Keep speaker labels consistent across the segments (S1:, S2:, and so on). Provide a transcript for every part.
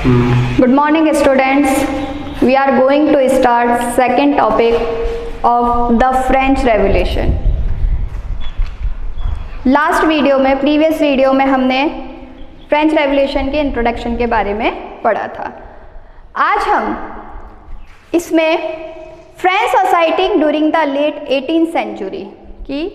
S1: Good morning students. We are going to start second topic of the French Revolution. Last video में, previous video में हमने French revolution के introduction के बारे में पढ़ा था। आज हम इसमें French society during the late 18th century की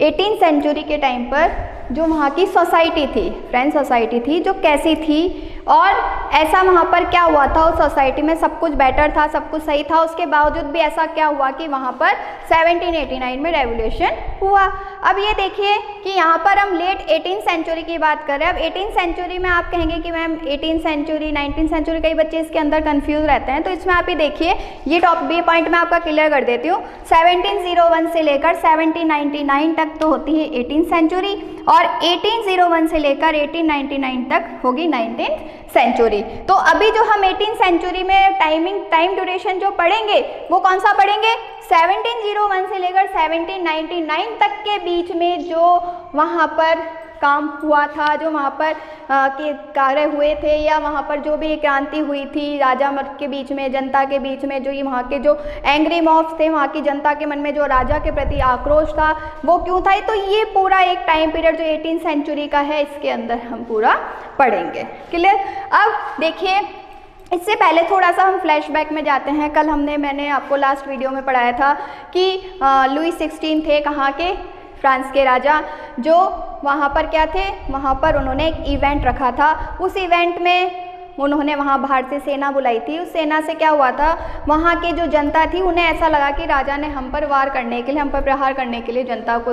S1: 18th सेंचुरी के टाइम पर जो वहाँ की सोसाइटी थी, फ्रेंच सोसाइटी थी, जो कैसी थी और ऐसा वहाँ पर क्या हुआ था। उस सोसाइटी में सब कुछ बेटर था, सब कुछ सही था, उसके बावजूद भी ऐसा क्या हुआ कि वहाँ पर 1789 में रेवोल्यूशन हुआ। अब ये देखिए कि यहाँ पर हम लेट 18th सेंचुरी की बात कर रहे हैं। अब 18th सेंचुरी में आप कहेंगे कि ma'am 18th century 19th century, कई बच्चे इसके अंदर कंफ्यूज रहते हैं, तो इसमें आप ये देखिए, ये टॉपिक पॉइंट मैं आपका क्लियर कर देती हूँ। 1701 से लेकर 1799 तक तो होती है 18th सेंचुरी और 1801 से लेकर 1899 तक होगी 19th सेंचुरी। तो अभी जो हम 18th सेंचुरी में टाइम ड्यूरेशन जो पढ़ेंगे वो कौन सा पढ़ेंगे, 1701 से लेकर 1799 तक के बीच में जो वहाँ पर काम हुआ था, जो वहाँ पर के कार्य हुए थे, या वहाँ पर जो भी क्रांति हुई थी राजा मत के बीच में, जनता के बीच में, जो ये वहाँ के जो एंग्री मॉब्स थे, वहाँ की जनता के मन में जो राजा के प्रति आक्रोश था वो क्यों था। तो ये पूरा एक टाइम पीरियड जो 18th सेंचुरी का है, इसके अंदर हम पूरा पढ़ेंगे। क्लियर। अब देखिए, इससे पहले थोड़ा सा हम फ्लैशबैक में जाते हैं। कल मैंने आपको लास्ट वीडियो में पढ़ाया था कि लुई 16 थे, कहाँ के, फ्रांस के राजा, जो वहाँ पर क्या थे, वहाँ पर उन्होंने एक इवेंट रखा था। उस इवेंट में उन्होंने वहाँ बाहर से सेना बुलाई थी। उस सेना से क्या हुआ था, वहाँ की जो जनता थी उन्हें ऐसा लगा कि राजा ने हम पर वार करने के लिए, हम पर प्रहार करने के लिए जनता को,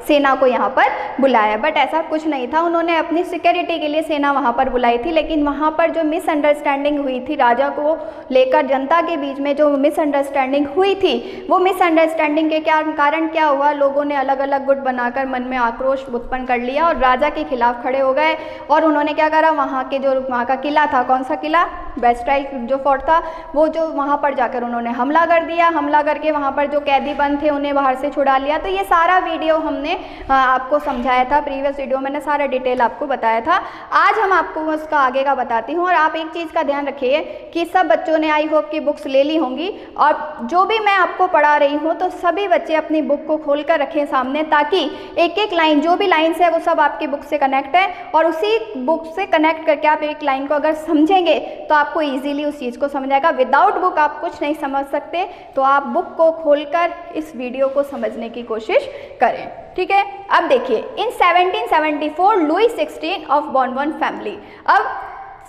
S1: सेना को यहाँ पर बुलाया, बट ऐसा कुछ नहीं था। उन्होंने अपनी सिक्योरिटी के लिए सेना वहाँ पर बुलाई थी, लेकिन वहाँ पर जो मिसअंडरस्टैंडिंग हुई थी, राजा को लेकर जनता के बीच में जो मिसअंडरस्टैंडिंग हुई थी, वो मिसअंडरस्टैंडिंग के कारण क्या हुआ, लोगों ने अलग अलग गुट बनाकर मन में आक्रोश उत्पन्न कर लिया और राजा के खिलाफ खड़े हो गए। और उन्होंने क्या करा, वहाँ के जो वहाँ का किला था, कौन सा किला, बेस्टाइल जो फोर्ट था, वो जो वहाँ पर जाकर उन्होंने हमला कर दिया। हमला करके वहाँ पर जो कैदी बंद थे उन्हें बाहर से छुड़ा लिया। तो ये सारा वीडियो हमने आपको समझाया था, प्रीवियस वीडियो मैंने सारा डिटेल आपको बताया था। आज हम आपको उसका आगे का बताती हूँ। और आप एक चीज़ का ध्यान रखिए कि सब बच्चों ने आई होप की बुक्स ले ली होंगी, और जो भी मैं आपको पढ़ा रही हूँ तो सभी बच्चे अपनी बुक को खोल कर रखें सामने, ताकि एक एक लाइन, जो भी लाइन्स है वो सब आपकी बुक से कनेक्ट है, और उसी बुक से कनेक्ट करके आप एक लाइन को अगर समझेंगे तो आपको इजीली उस चीज़ को समझ आएगा। विदाउट बुक आप कुछ नहीं समझ सकते, तो आप बुक को खोलकर इस वीडियो को समझने की कोशिश करें, ठीक है। अब देखिए, इन 1774 लुई 16 ऑफ बोरबोन फैमिली। अब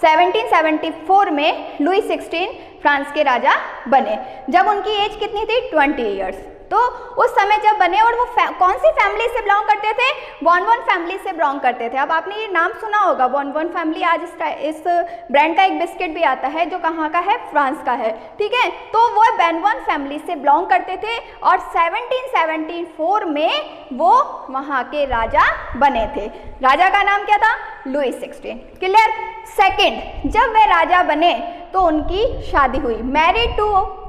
S1: 1774 में लुई 16 फ्रांस के राजा बने। जब उनकी एज कितनी थी, 20 ईयर्स। तो उस समय जब बने, और वो कौन सी फैमिली से बिलोंग करते थे, बोरबोन फैमिली से बिलोंग करते थे। अब आपने ये नाम सुना होगा, बोरबोन फैमिली। आज इस ब्रांड का एक बिस्किट भी आता है जो कहाँ का है, फ्रांस का है, ठीक है। तो वो बोरबोन फैमिली से बिलोंग करते थे और 1774 में वो वहाँ के राजा बने थे। राजा का नाम क्या था, लुई 16। क्लियर। सेकंड, जब वे राजा बने तो उनकी शादी हुई, married to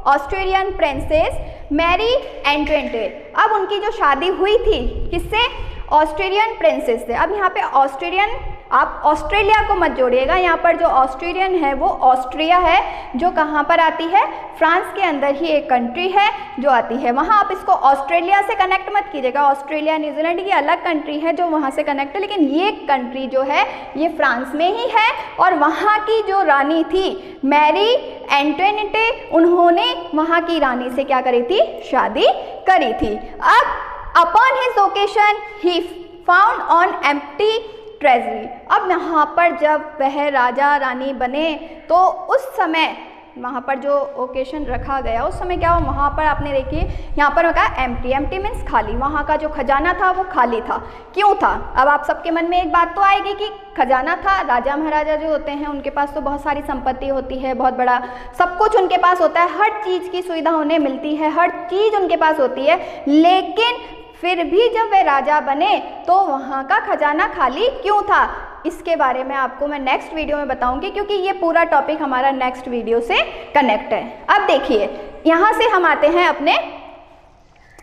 S1: Australian princess Marie Antoinette. अब उनकी जो शादी हुई थी किससे, ऑस्ट्रेलियन प्रिंसेस से। अब यहाँ पे ऑस्ट्रेलियन, आप ऑस्ट्रेलिया को मत जोड़िएगा, यहाँ पर जो ऑस्ट्रेलियन है वो ऑस्ट्रिया है, जो कहाँ पर आती है, फ्रांस के अंदर ही एक कंट्री है जो आती है। वहाँ आप इसको ऑस्ट्रेलिया से कनेक्ट मत कीजिएगा। ऑस्ट्रेलिया, न्यूजीलैंड ये अलग कंट्री है जो वहाँ से कनेक्ट है, लेकिन ये कंट्री जो है ये फ्रांस में ही है। और वहाँ की जो रानी थी मैरी एंटोइनेट, उन्होंने वहाँ की रानी से क्या करी थी, शादी करी थी। अब upon his occasion he found on empty treasury. अब यहाँ पर जब वह राजा रानी बने तो उस समय वहाँ पर जो ओकेशन रखा गया, उस समय क्या हुआ, वहाँ पर आपने देखिए, यहाँ पर कहा एम्प्टी, एम्प्टी मीन्स खाली। वहाँ का जो खजाना था वो खाली था। क्यों था, अब आप सबके मन में एक बात तो आएगी कि खजाना था, राजा महाराजा जो होते हैं उनके पास तो बहुत सारी संपत्ति होती है, बहुत बड़ा सब कुछ उनके पास होता है, हर चीज़ की सुविधा उन्हें मिलती है, हर चीज़ उनके पास होती है। लेकिन फिर भी जब वे राजा बने तो वहाँ का खजाना खाली क्यों था, इसके बारे में आपको मैं नेक्स्ट वीडियो में बताऊंगी, क्योंकि ये पूरा टॉपिक हमारा नेक्स्ट वीडियो से कनेक्ट है। अब देखिए, यहाँ से हम आते हैं अपने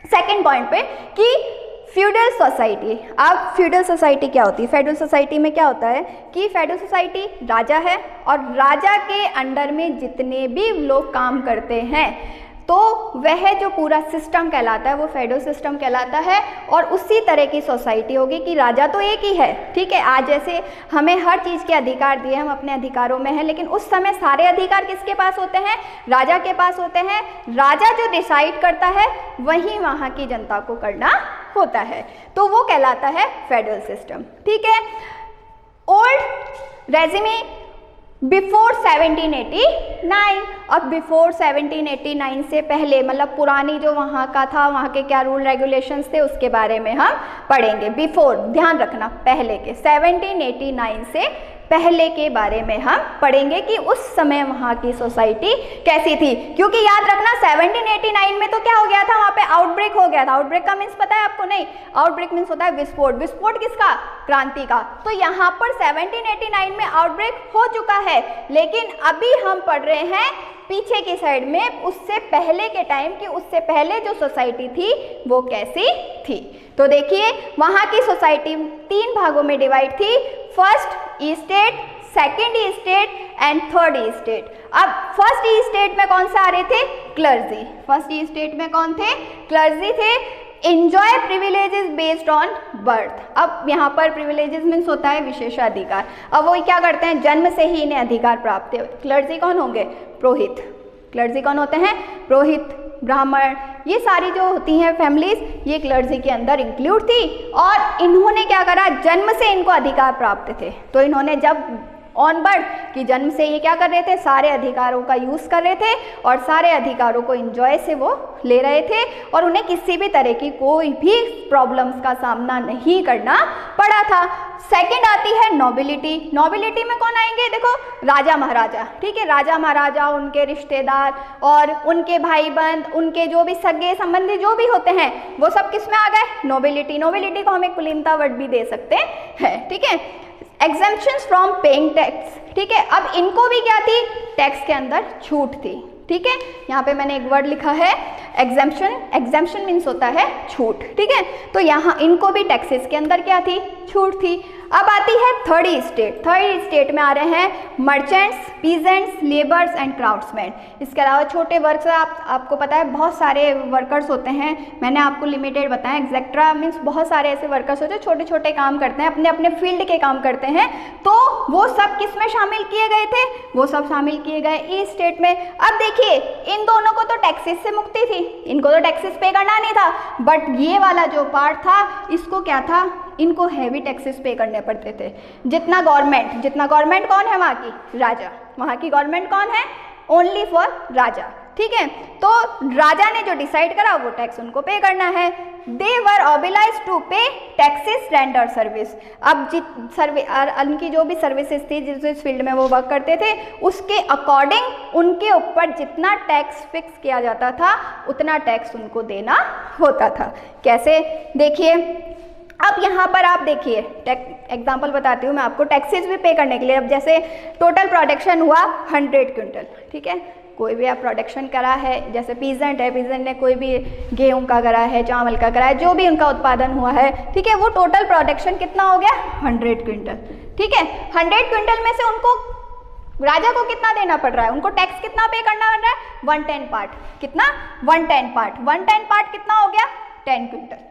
S1: सेकंड पॉइंट पे कि फ्यूडल सोसाइटी। अब फ्यूडल सोसाइटी क्या होती है? फेडरल सोसाइटी में क्या होता है कि फेडरल सोसाइटी राजा है और राजा के अंडर में जितने भी लोग काम करते हैं तो वह जो पूरा सिस्टम कहलाता है वो फेडरल सिस्टम कहलाता है। और उसी तरह की सोसाइटी होगी कि राजा तो एक ही है, ठीक है। आज जैसे हमें हर चीज़ के अधिकार दिए, हम अपने अधिकारों में हैं, लेकिन उस समय सारे अधिकार किसके पास होते हैं? राजा के पास होते हैं। राजा जो डिसाइड करता है वही वहाँ की जनता को करना होता है, तो वो कहलाता है फेडरल सिस्टम, ठीक है। ओल्ड रेजिमे बिफोर 1789, अब बिफोर 1789 से पहले मतलब पुरानी जो वहाँ का था, वहाँ के क्या रूल रेगुलेशंस थे उसके बारे में हम पढ़ेंगे। बिफोर, ध्यान रखना पहले के, 1789 से पहले के बारे में हम पढ़ेंगे कि उस समय वहाँ की सोसाइटी कैसी थी। क्योंकि याद रखना 1789 में तो क्या हो गया था, वहाँ पे आउटब्रेक हो गया था। आउटब्रेक का मीन्स पता है आपको? नहीं, आउटब्रेक मीन्स होता है विस्फोट। विस्फोट किसका? क्रांति का। तो यहाँ पर 1789 में आउटब्रेक हो चुका है, लेकिन अभी हम पढ़ रहे हैं पीछे की साइड में, उससे पहले के टाइम की, उससे पहले जो सोसाइटी थी वो कैसी थी। तो देखिए वहाँ की सोसाइटी 3 भागों में डिवाइड थी, first estate, second estate and third estate. अब फर्स्ट ईस्टेट में कौन सा आ रहे थे? क्लर्जी। फर्स्ट ईस्टेट में कौन थे? क्लर्जी थे। Enjoy privileges based on birth. अब यहाँ पर प्रिविलेजेस मीन्स होता है विशेषाधिकार। अब वो क्या करते हैं? जन्म से ही इन्हें अधिकार प्राप्त है। क्लर्जी कौन होंगे? पुरोहित। क्लर्जी कौन होते हैं? पुरोहित, ब्राह्मण, ये सारी जो होती हैं फैमिलीज, ये क्लर्जी के अंदर इंक्लूड थी। और इन्होंने क्या करा? जन्म से इनको अधिकार प्राप्त थे, तो इन्होंने जब ऑनवर्ड कि जन्म से ये क्या कर रहे थे? सारे अधिकारों का यूज़ कर रहे थे और सारे अधिकारों को एंजॉय से वो ले रहे थे और उन्हें किसी भी तरह की कोई भी प्रॉब्लम्स का सामना नहीं करना पड़ा था। सेकंड आती है नोबिलिटी। नोबिलिटी में कौन आएंगे? देखो राजा महाराजा, ठीक है। राजा महाराजा, उनके रिश्तेदार और उनके भाई बंद, उनके जो भी सगे संबंधी जो भी होते हैं वो सब किस में आ गए? नोबिलिटी। नोबिलिटी को हम एक पुलिनता वर्ड भी दे सकते हैं, ठीक है। एग्जेम्पशंस फ्रॉम पेइंग टैक्स, ठीक है। अब इनको भी क्या थी? टैक्स के अंदर छूट थी, ठीक है। यहाँ पे मैंने एक वर्ड लिखा है एग्जेम्पशन। एग्जेम्पशन मीन्स होता है छूट, ठीक है। तो यहाँ इनको भी टैक्सेस के अंदर क्या थी? छूट थी। अब आती है थर्ड स्टेट। थर्ड स्टेट में आ रहे हैं merchants, peasants, labours and craftsman. इसके अलावा छोटे वर्क्स, आपको पता है बहुत सारे वर्कर्स होते हैं, मैंने आपको लिमिटेड बताया। एक्सेट्रा मीन्स बहुत सारे ऐसे वर्कर्स होते हैं छोटे छोटे काम करते हैं, अपने अपने फील्ड के काम करते हैं, तो वो सब किस में शामिल किए गए थे? वो सब शामिल किए गए ई स्टेट में। अब देखिए इन दोनों को तो टैक्सेस से मुक्ति थी, इनको तो टैक्सेस पे करना नहीं था, बट ये वाला जो पार्ट था इसको क्या था? इनको हैवी टैक्सेस पे करने पड़ते थे। जितना गवर्नमेंट कौन है वहाँ की? राजा। वहाँ की गवर्नमेंट कौन है? ओनली फॉर राजा, ठीक है। तो राजा ने जो डिसाइड करा वो टैक्स उनको पे करना है। दे वर ऑब्लाइज्ड टू पे टैक्सेस रेंडर सर्विस। अब उनकी जो भी सर्विसेज थी, जिस फील्ड में वो वर्क करते थे, उसके अकॉर्डिंग उनके ऊपर जितना टैक्स फिक्स किया जाता था उतना टैक्स उनको देना होता था। कैसे? देखिए अब यहाँ पर आप देखिए, एग्जाम्पल बताती हूँ मैं आपको, टैक्सेस भी पे करने के लिए। अब जैसे टोटल प्रोडक्शन हुआ 100 क्विंटल, ठीक है। कोई भी आप प्रोडक्शन करा है, जैसे पीजेंट है, पीजेंट ने कोई भी गेहूं का करा है, चावल का करा है, जो भी उनका उत्पादन हुआ है, ठीक है, वो टोटल प्रोडक्शन कितना हो गया? 100 क्विंटल, ठीक है। 100 क्विंटल में से उनको राजा को कितना देना पड़ रहा है? उनको टैक्स कितना पे करना पड़ रहा है? 1/10 पार्ट। कितना? 1/10 पार्ट। 1/10 पार्ट कितना हो गया? 10 क्विंटल,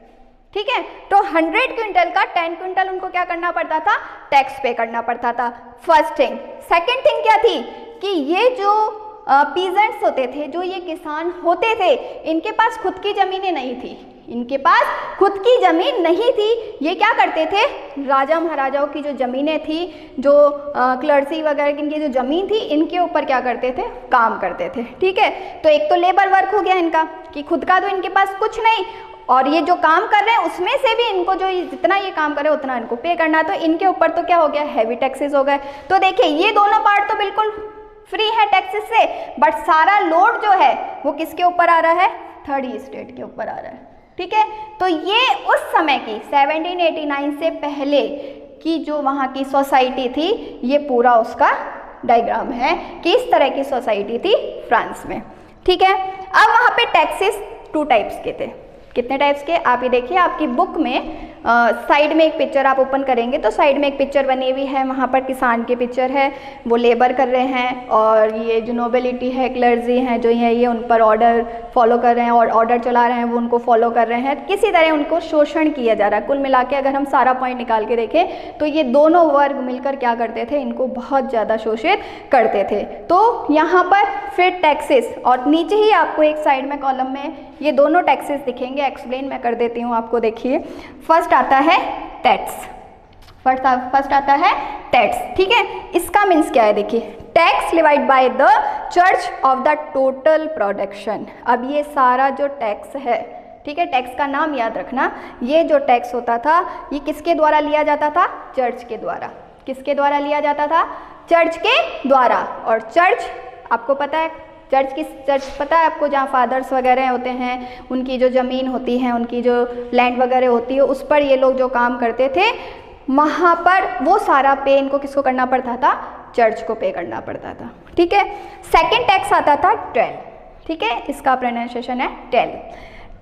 S1: ठीक है। तो 100 क्विंटल का 10 क्विंटल उनको क्या करना पड़ता था? टैक्स पे करना पड़ता था। First thing. सेकंड थिंग क्या थी कि ये जो पीजेंट्स होते थे, जो ये किसान होते थे, इनके पास खुद की ज़मीनें नहीं थी। इनके पास खुद की ज़मीन नहीं थी। ये क्या करते थे? राजा महाराजाओं की जो ज़मीनें थी, जो क्लर्सी वगैरह इनकी जो ज़मीन थी, इनके ऊपर क्या करते थे? काम करते थे, ठीक है। तो एक तो लेबर वर्क हो गया इनका कि खुद का तो इनके पास कुछ नहीं, और ये जो काम कर रहे हैं उसमें से भी इनको जो जितना ये काम करे उतना इनको पे करना, तो इनके ऊपर तो क्या हो गया? हैवी टैक्सेस हो गए। तो देखिए ये दोनों पार्ट तो बिल्कुल फ्री है टैक्सेस से, बट सारा लोड जो है वो किसके ऊपर आ रहा है? थर्ड स्टेट के ऊपर आ रहा है, ठीक है। तो ये उस समय की 1789 से पहले की जो वहाँ की सोसाइटी थी, ये पूरा उसका डायग्राम है कि इस तरह की सोसाइटी थी फ्रांस में, ठीक है। अब वहाँ पे टैक्सेस 2 टाइप्स के थे, कितने टाइप्स के, आप ये देखिए आपकी बुक में साइड में एक पिक्चर आप ओपन करेंगे तो साइड में एक पिक्चर बनी हुई है, वहाँ पर किसान की पिक्चर है, वो लेबर कर रहे हैं और ये जो नोबिलिटी है, क्लर्जी हैं जो है ये उन पर ऑर्डर फॉलो कर रहे हैं और ऑर्डर चला रहे हैं, वो उनको फॉलो कर रहे हैं, किसी तरह उनको शोषण किया जा रहा है। कुल मिला के अगर हम सारा पॉइंट निकाल के देखें तो ये दोनों वर्ग मिलकर क्या करते थे, इनको बहुत ज़्यादा शोषित करते थे। तो यहाँ पर फिर टैक्सेस, और नीचे ही आपको एक साइड में कॉलम में ये दोनों टैक्सेस दिखेंगे, एक्सप्लेन मैं कर देती हूँ आपको। देखिए फर्स्ट आता है टैक्स, फर्स्ट आता है टैक्स, ठीक है। इसका मीन्स क्या है, देखिए tax levied by the church of the total production. अब ये सारा जो टैक्स है, ठीक है, टैक्स का नाम याद रखना, ये जो टैक्स होता था ये किसके द्वारा लिया जाता था, चर्च के द्वारा। किसके द्वारा लिया जाता था, चर्च के द्वारा। और चर्च आपको पता है, चर्च पता है आपको, जहाँ फादर्स वगैरह होते हैं, उनकी जो ज़मीन होती है, उनकी जो लैंड वगैरह होती है, उस पर ये लोग जो काम करते थे, वहाँ पर वो सारा पे इनको किसको करना पड़ता था, चर्च को पे करना पड़ता था, ठीक है। सेकंड टैक्स आता था टेल, ठीक है, इसका प्रोनाउंसिएशन है टेल।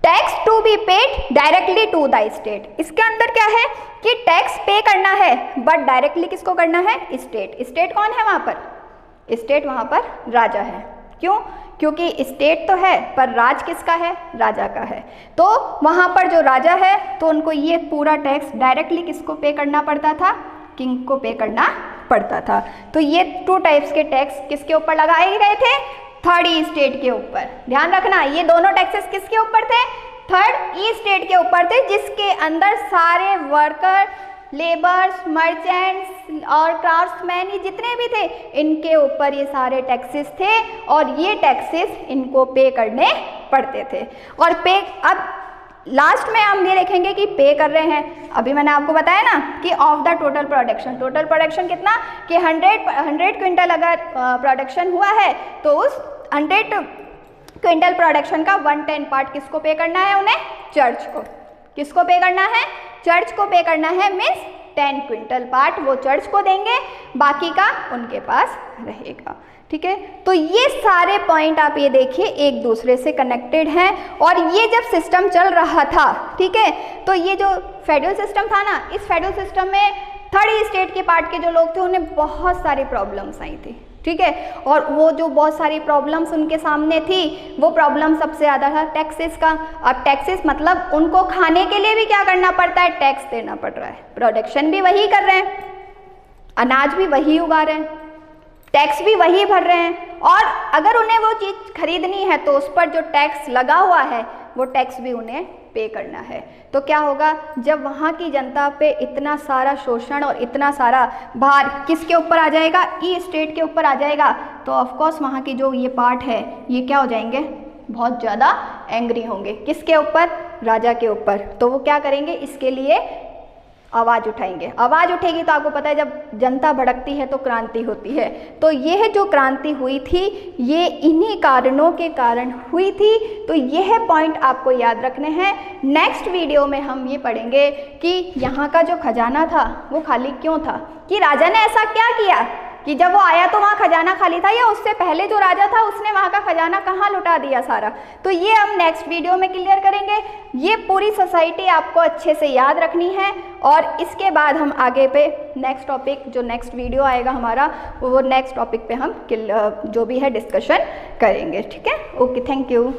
S1: Tax to be paid directly to the state. इसके अंदर क्या है कि टैक्स पे करना है बट डायरेक्टली किसको करना है, स्टेट। स्टेट कौन है वहाँ पर, स्टेट वहाँ पर राजा है। क्यों, क्योंकि स्टेट तो है पर राज किसका है, राजा का है। तो वहाँ पर जो राजा है तो उनको ये पूरा टैक्स डायरेक्टली किसको पे करना पड़ता था, किंग को पे करना पड़ता था। तो ये 2 टाइप्स के टैक्स किसके ऊपर लगाए गए थे, थर्ड ई स्टेट के ऊपर। ध्यान रखना ये दोनों टैक्सेस किसके ऊपर थे, थर्ड ई स्टेट के ऊपर थे, जिसके अंदर सारे वर्कर, लेबर्स, मर्चेंट्स और क्राफ्ट्समैन, ये जितने भी थे, इनके ऊपर ये सारे टैक्सेस थे और ये टैक्सेस इनको पे करने पड़ते थे। और पे, अब लास्ट में हम ये देखेंगे कि पे कर रहे हैं। अभी मैंने आपको बताया ना कि of the total production, total production कितना कि 100 क्विंटल अगर प्रोडक्शन हुआ है तो उस 100 क्विंटल प्रोडक्शन का 1/10 पार्ट किसको पे करना है, उन्हें चर्च को। किसको पे करना है, चर्च को पे करना है, मीन्स 10 क्विंटल पार्ट वो चर्च को देंगे, बाकी का उनके पास रहेगा, ठीक है। तो ये सारे पॉइंट आप ये देखिए एक दूसरे से कनेक्टेड हैं। और ये जब सिस्टम चल रहा था, ठीक है, तो ये जो फेडरल सिस्टम था ना, इस फेडरल सिस्टम में थर्ड स्टेट के पार्ट के जो लोग थे उन्हें बहुत सारी प्रॉब्लम्स आई थी, ठीक है। और वो जो बहुत सारी प्रॉब्लम्स उनके सामने थी, वो प्रॉब्लम सबसे ज़्यादा था टैक्सेस का। अब टैक्सेस मतलब उनको खाने के लिए भी क्या करना पड़ता है, टैक्स देना पड़ रहा है। प्रोडक्शन भी वही कर रहे हैं, अनाज भी वही उगा रहे हैं, टैक्स भी वही भर रहे हैं, और अगर उन्हें वो चीज़ खरीदनी है तो उस पर जो टैक्स लगा हुआ है वो टैक्स भी उन्हें पे करना है। तो क्या होगा, जब वहाँ की जनता पे इतना सारा शोषण और इतना सारा भार किसके ऊपर आ जाएगा, ई स्टेट के ऊपर आ जाएगा, तो ऑफकोर्स वहाँ की जो ये पार्ट है ये क्या हो जाएंगे, बहुत ज़्यादा एंग्री होंगे। किसके ऊपर, राजा के ऊपर। तो वो क्या करेंगे, इसके लिए आवाज़ उठाएंगे। आवाज़ उठेगी तो आपको पता है जब जनता भड़कती है तो क्रांति होती है। तो यह जो क्रांति हुई थी ये इन्हीं कारणों के कारण हुई थी। तो यह पॉइंट आपको याद रखने हैं। नेक्स्ट वीडियो में हम ये पढ़ेंगे कि यहाँ का जो खजाना था वो खाली क्यों था, कि राजा ने ऐसा क्या किया कि जब वो आया तो वहाँ खजाना खाली था, या उससे पहले जो राजा था उसने वहाँ का खजाना कहाँ लुटा दिया सारा। तो ये हम नेक्स्ट वीडियो में क्लियर करेंगे। ये पूरी सोसाइटी आपको अच्छे से याद रखनी है, और इसके बाद हम आगे पे नेक्स्ट टॉपिक, जो नेक्स्ट वीडियो आएगा हमारा, वो नेक्स्ट टॉपिक पे हम जो भी है डिस्कशन करेंगे, ठीक है। Okay, thank you.